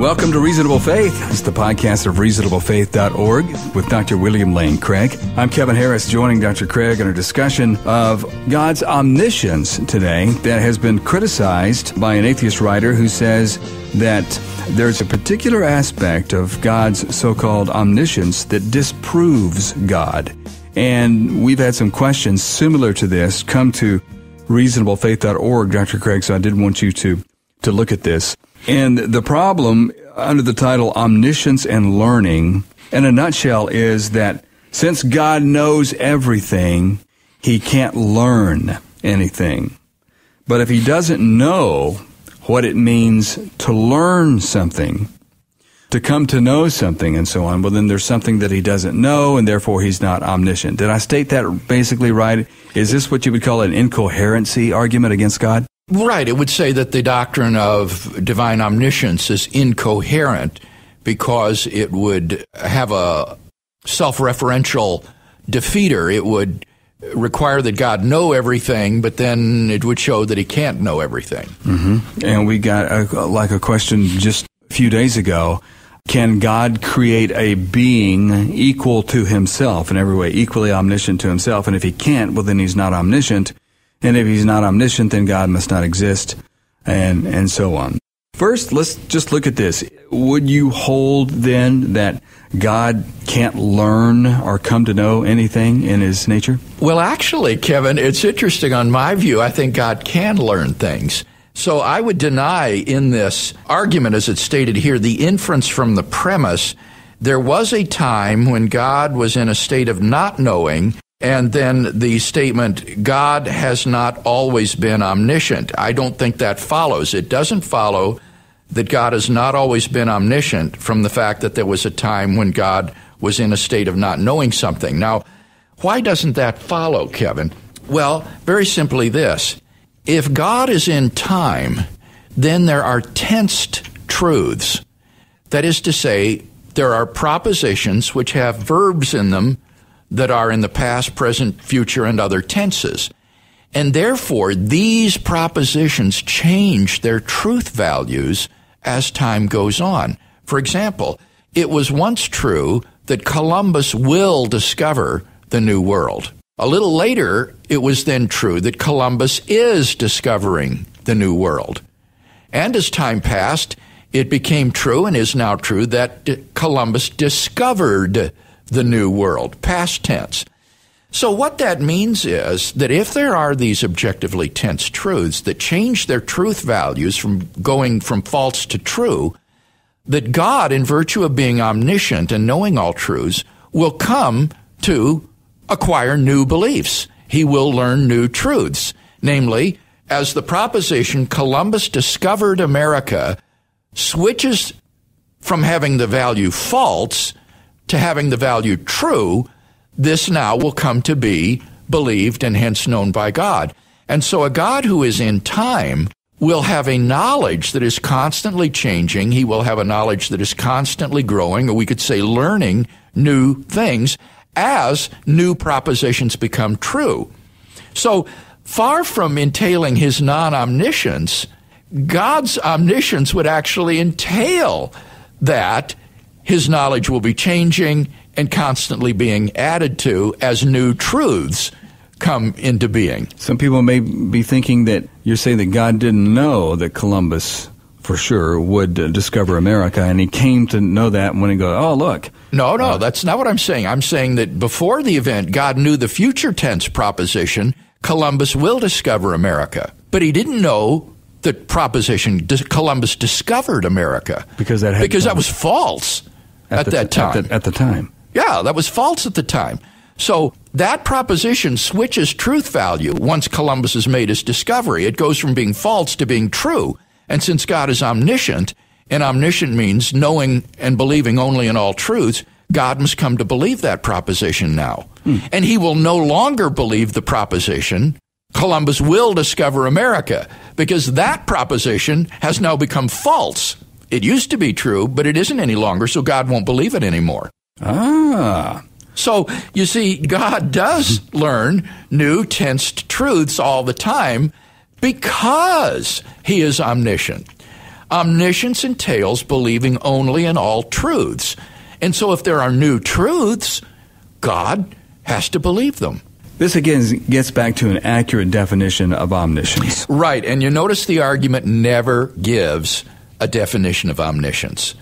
Welcome to Reasonable Faith. It's the podcast of reasonablefaith.org with Dr. William Lane Craig. I'm Kevin Harris, joining Dr. Craig in a discussion of God's omniscience today that has been criticized by an atheist writer who says that there's a particular aspect of God's so-called omniscience that disproves God. And we've had some questions similar to this come to reasonablefaith.org, Dr. Craig, so I did want you to look at this. And the problem under the title Omniscience and Learning, in a nutshell, is that since God knows everything, he can't learn anything. But if he doesn't know what it means to learn something, to come to know something and so on, well, then there's something that he doesn't know, and therefore he's not omniscient. Did I state that basically right? Is this what you would call an incoherency argument against God? Right. It would say that the doctrine of divine omniscience is incoherent because it would have a self-referential defeater. It would require that God know everything, but then it would show that he can't know everything. Mm-hmm. And we got a question just a few days ago. Can God create a being equal to himself in every way, equally omniscient to himself? And if he can't, well, then he's not omniscient. And if he's not omniscient, then God must not exist, and so on. First, let's just look at this. Would you hold, then, that God can't learn or come to know anything in his nature? Well, actually, Kevin, it's interesting. On my view, I think God can learn things. So I would deny in this argument, as it's stated here, the inference from the premise. There was a time when God was in a state of not knowing, and then the statement, God has not always been omniscient. I don't think that follows. It doesn't follow that God has not always been omniscient from the fact that there was a time when God was in a state of not knowing something. Now, why doesn't that follow, Kevin? Well, very simply this. If God is in time, then there are tensed truths. That is to say, there are propositions which have verbs in them that are in the past, present, future, and other tenses. And therefore, these propositions change their truth values as time goes on. For example, it was once true that Columbus will discover the New World. A little later, it was then true that Columbus is discovering the New World. And as time passed, it became true and is now true that Columbus discovered the New World, past tense. So what that means is that if there are these objectively tense truths that change their truth values from going from false to true, that God, in virtue of being omniscient and knowing all truths, will come to acquire new beliefs. He will learn new truths. Namely, as the proposition Columbus discovered America switches from having the value false to having the value true, this now will come to be believed and hence known by God. And so a God who is in time will have a knowledge that is constantly changing. He will have a knowledge that is constantly growing, or we could say learning new things as new propositions become true. So far from entailing his non-omniscience, God's omniscience would actually entail that his knowledge will be changing and constantly being added to as new truths come into being. Some people may be thinking that you're saying that God didn't know that Columbus, for sure, would discover America, and he came to know that when he goes, oh, look. No, that's not what I'm saying. I'm saying that before the event, God knew the future tense proposition, Columbus will discover America. But he didn't know the proposition, Columbus discovered America. Because that was false at that time. At the time. Yeah, that was false at the time. So that proposition switches truth value once Columbus has made his discovery. It goes from being false to being true. And since God is omniscient, and omniscient means knowing and believing only in all truths, God must come to believe that proposition now. And he will no longer believe the proposition, Columbus will discover America, because that proposition has now become false. It used to be true, but it isn't any longer, so God won't believe it anymore. So, you see, God does learn new tensed truths all the time because he is omniscient. Omniscience entails believing only in all truths. And so if there are new truths, God has to believe them. This again gets back to an accurate definition of omniscience. Right, and you notice the argument never gives a definition of omniscience,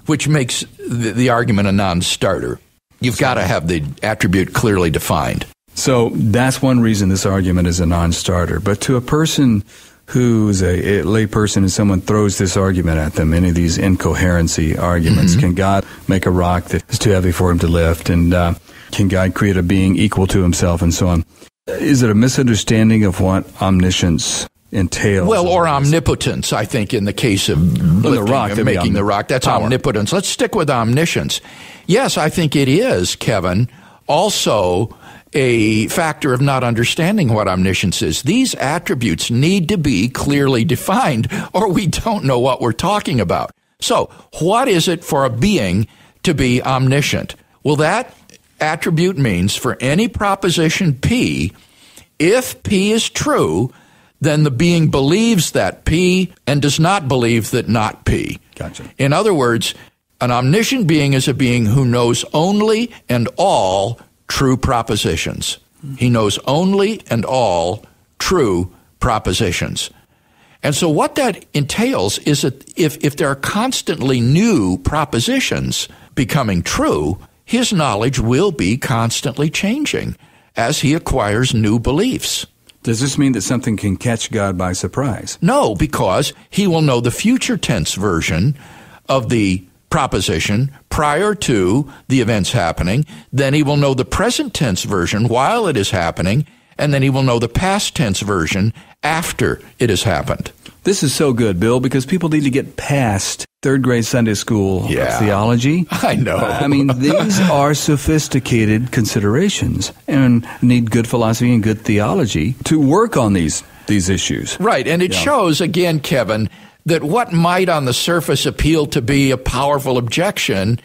which makes the argument a non-starter. You've got to have the attribute clearly defined. So that's one reason this argument is a non-starter. But to a person who's a lay person and someone throws this argument at them, any of these incoherency arguments, can God make a rock that is too heavy for him to lift? And can God create a being equal to himself and so on? Is it a misunderstanding of what omniscience entails? Well, or omnipotence, I think, in the case of lifting, making the rock. That's power. Omnipotence. Let's stick with omniscience. Yes, I think it is, Kevin, also a factor of not understanding what omniscience is. These attributes need to be clearly defined, or we don't know what we're talking about. So, what is it for a being to be omniscient? Well, that attribute means for any proposition P, if P is true, then the being believes that P and does not believe that not P. Gotcha. In other words, an omniscient being is a being who knows only and all true propositions. He knows only and all true propositions. And so what that entails is that if there are constantly new propositions becoming true, his knowledge will be constantly changing as he acquires new beliefs. Does this mean that something can catch God by surprise? No, because he will know the future tense version of the proposition prior to the events happening. Then he will know the present tense version while it is happening, and then he will know the past tense version after it has happened. This is so good, Bill, because people need to get past third grade Sunday school theology. I know. I mean, these are sophisticated considerations and need good philosophy and good theology to work on these issues. Right, and it shows, again, Kevin, that what might on the surface appeal to be a powerful objection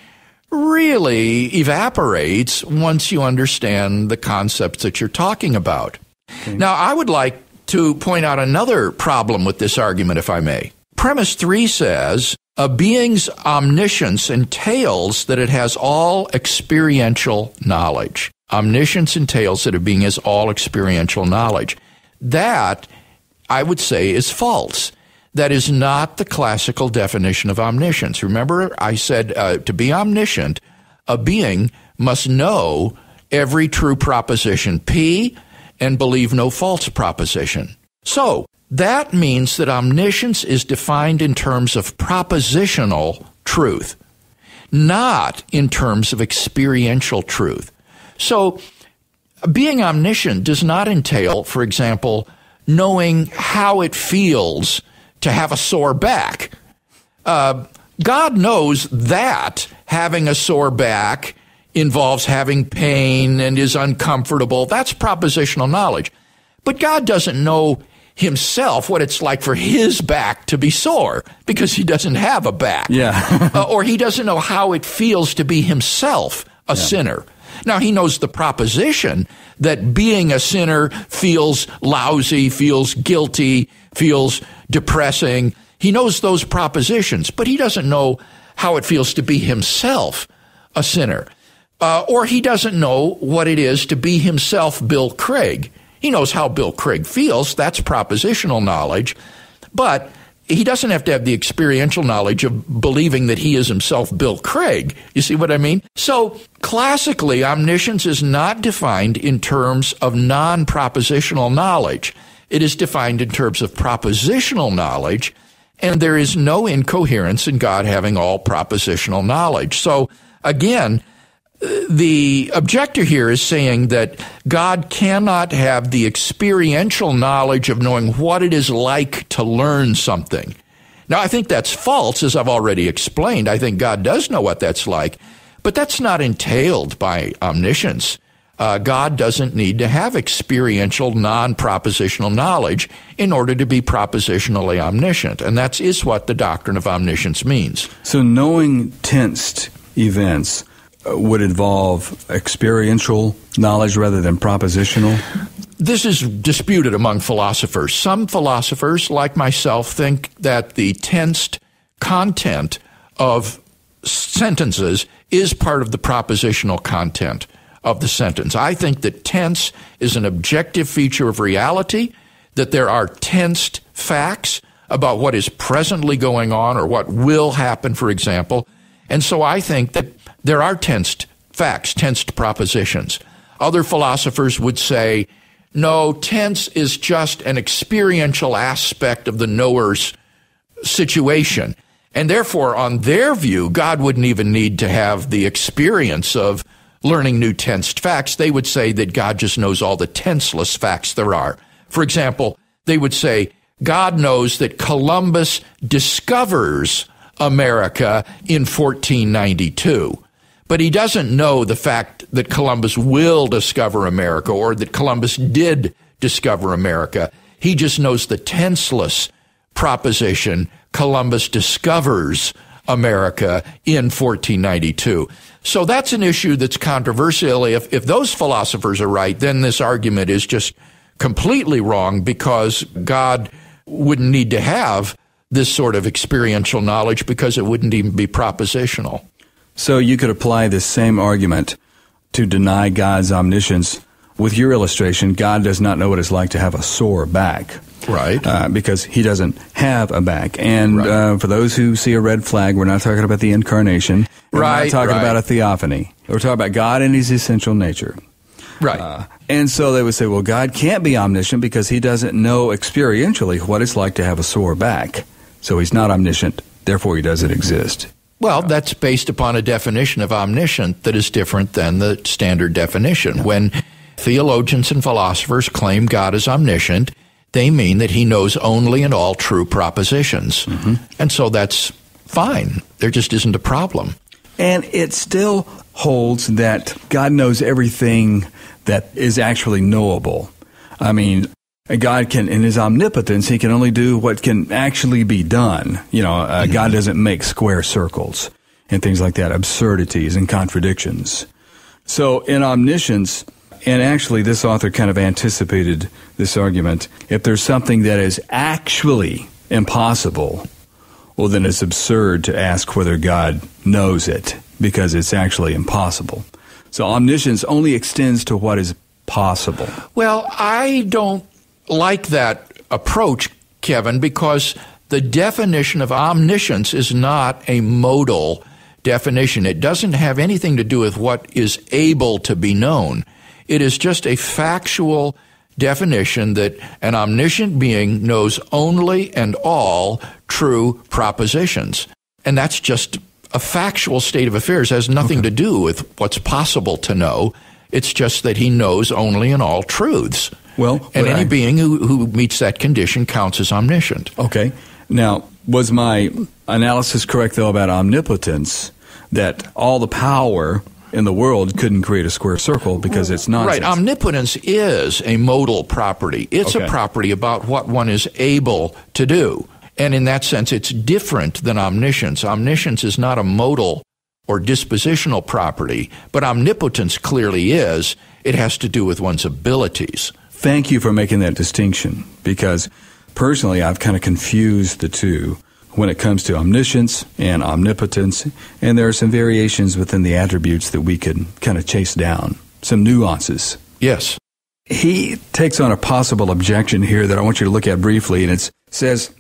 really evaporates once you understand the concepts that you're talking about. Okay. Now, I would like to point out another problem with this argument, if I may. Premise 3 says, a being's omniscience entails that it has all experiential knowledge. Omniscience entails that a being has all experiential knowledge. That, I would say, is false. That is not the classical definition of omniscience. Remember, I said to be omniscient, a being must know every true proposition P and believe no false proposition. So, that means that omniscience is defined in terms of propositional truth, not in terms of experiential truth. So, being omniscient does not entail, for example, knowing how it feels to have a sore back. God knows that having a sore back involves having pain and is uncomfortable. That's propositional knowledge. But God doesn't know himself what it's like for his back to be sore because he doesn't have a back. Or he doesn't know how it feels to be himself a sinner. Now, he knows the proposition that being a sinner feels lousy, feels guilty, feels depressing. He knows those propositions, but he doesn't know how it feels to be himself a sinner. Or he doesn't know what it is to be himself Bill Craig. He knows how Bill Craig feels. That's propositional knowledge. But he doesn't have to have the experiential knowledge of believing that he is himself Bill Craig. You see what I mean? So classically, omniscience is not defined in terms of non-propositional knowledge. It is defined in terms of propositional knowledge, and there is no incoherence in God having all propositional knowledge. So again, the objector here is saying that God cannot have the experiential knowledge of knowing what it is like to learn something. Now, I think that's false, as I've already explained. I think God does know what that's like, but that's not entailed by omniscience. God doesn't need to have experiential, non-propositional knowledge in order to be propositionally omniscient, and that is what the doctrine of omniscience means. So knowing tensed events would involve experiential knowledge rather than propositional? This is disputed among philosophers. Some philosophers, like myself, think that the tensed content of sentences is part of the propositional content of the sentence. I think that tense is an objective feature of reality, that there are tensed facts about what is presently going on or what will happen, for example. And so I think that there are tensed facts, tensed propositions. Other philosophers would say, no, tense is just an experiential aspect of the knower's situation. And therefore, on their view, God wouldn't even need to have the experience of learning new tensed facts. They would say that God just knows all the tenseless facts there are. For example, they would say, God knows that Columbus discovers America in 1492, but he doesn't know the fact that Columbus will discover America or that Columbus did discover America. He just knows the tenseless proposition, Columbus discovers America in 1492. So that's an issue that's controversial. If those philosophers are right, then this argument is just completely wrong, because God wouldn't need to have this sort of experiential knowledge because it wouldn't even be propositional. So you could apply this same argument to deny God's omniscience with your illustration. God does not know what it's like to have a sore back. Right. Because he doesn't have a back. And right. For those who see a red flag, we're not talking about the incarnation. We're not talking about a theophany. We're talking about God and his essential nature. Right. And so they would say, well, God can't be omniscient because he doesn't know experientially what it's like to have a sore back. So he's not omniscient. Therefore, he doesn't exist. Well, that's based upon a definition of omniscient that is different than the standard definition. Yeah. When theologians and philosophers claim God is omniscient, they mean that he knows only and all true propositions. Mm-hmm. And so that's fine. There just isn't a problem. And it still holds that God knows everything that is actually knowable. I mean, God can, in his omnipotence, he can only do what can actually be done. Mm-hmm. God doesn't make square circles and things like that, absurdities and contradictions. So in omniscience, and actually this author kind of anticipated this argument, if there's something that is actually impossible, well, then it's absurd to ask whether God knows it, because it's actually impossible. So omniscience only extends to what is possible. Well, I don't like that approach, Kevin, because the definition of omniscience is not a modal definition. It doesn't have anything to do with what is able to be known. It is just a factual definition that an omniscient being knows only and all true propositions. And that's just a factual state of affairs. It has nothing to do with what's possible to know. It's just that he knows only and all truths. Well, and any being who meets that condition counts as omniscient. Okay. Now, was my analysis correct, though, about omnipotence, that all the power in the world couldn't create a square circle because it's nonsense? Right. Omnipotence is a modal property. It's a property about what one is able to do. And in that sense, it's different than omniscience. Omniscience is not a modal or dispositional property, but omnipotence clearly is. It has to do with one's abilities. Thank you for making that distinction, because personally I've kind of confused the two when it comes to omniscience and omnipotence, and there are some variations within the attributes that we could kind of chase down, some nuances. Yes. He takes on a possible objection here that I want you to look at briefly, and it says,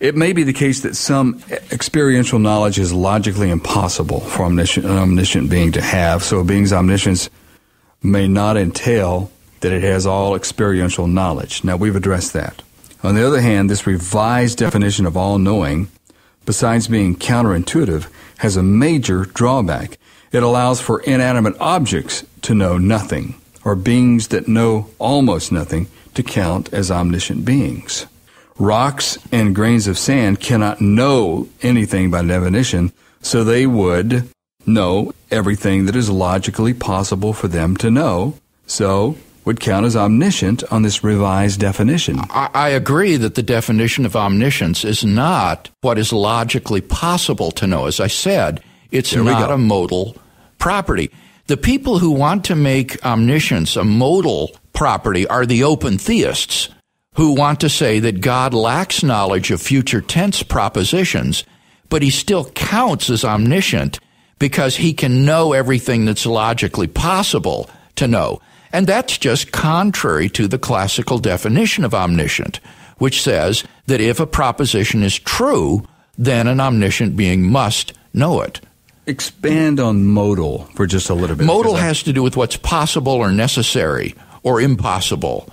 it may be the case that some experiential knowledge is logically impossible for an omniscient being to have, so a being's omniscience may not entail that it has all experiential knowledge. Now, we've addressed that. On the other hand, this revised definition of all-knowing, besides being counterintuitive, has a major drawback. It allows for inanimate objects to know nothing, or beings that know almost nothing to count as omniscient beings. Rocks and grains of sand cannot know anything by definition, so they would know everything that is logically possible for them to know, so would count as omniscient on this revised definition. I agree that the definition of omniscience is not what is logically possible to know. As I said, it's not a modal property. The people who want to make omniscience a modal property are the open theists, who want to say that God lacks knowledge of future tense propositions, but he still counts as omniscient because he can know everything that's logically possible to know. And that's just contrary to the classical definition of omniscient, which says that if a proposition is true, then an omniscient being must know it. Expand on modal for just a little bit. Modal has to do with what's possible or necessary or impossible.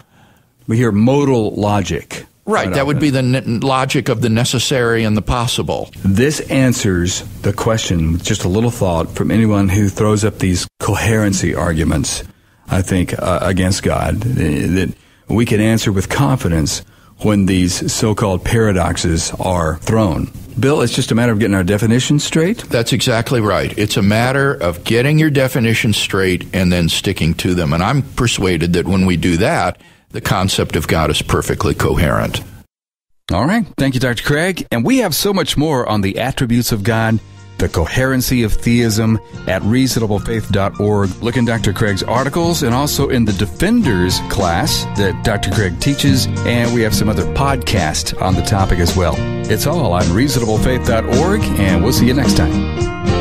We hear modal logic. Right, that would be the logic of the necessary and the possible. This answers the question, just a little thought from anyone who throws up these coherency arguments, I think, against God, that we can answer with confidence when these so-called paradoxes are thrown. Bill, it's just a matter of getting our definitions straight? That's exactly right. It's a matter of getting your definitions straight and then sticking to them. And I'm persuaded that when we do that, the concept of God is perfectly coherent. All right. Thank you, Dr. Craig. And we have so much more on the attributes of God, the coherency of theism at reasonablefaith.org. Look in Dr. Craig's articles and also in the Defenders class that Dr. Craig teaches. And we have some other podcasts on the topic as well. It's all on reasonablefaith.org, and we'll see you next time.